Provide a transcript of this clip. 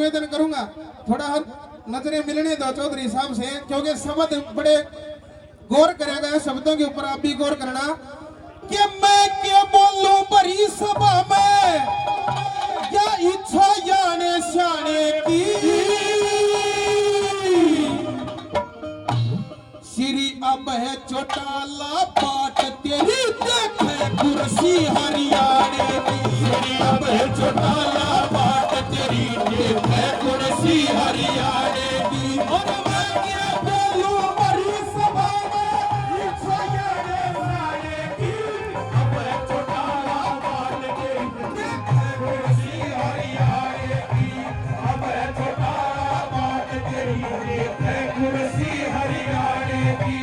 निवेदन करूंगा थोड़ा नजरें मिलने दो चौधरी साहब से, क्योंकि शब्द बड़े गौर करेगा है शब्दों के ऊपर, आप भी गौर करना कि मैं क्या बोलूं बड़ी सभा में, क्या इच्छा जाने शाने की, श्री अब है चौटाला पाट तेरी देखे कुर्सी हरियाणे की, श्री अब है चौटाला पाट तेरी देखे कुर्सी हरियाणे की। और मैं क्या बोलूं बड़ी सभा में, इच्छा जाने शाने की, अब है चौटाला पाट तेरी देखे कुर्सी हरियाणे की, अब है चौटाला पाट तेरी देखे कुर्सी हरियाणे की।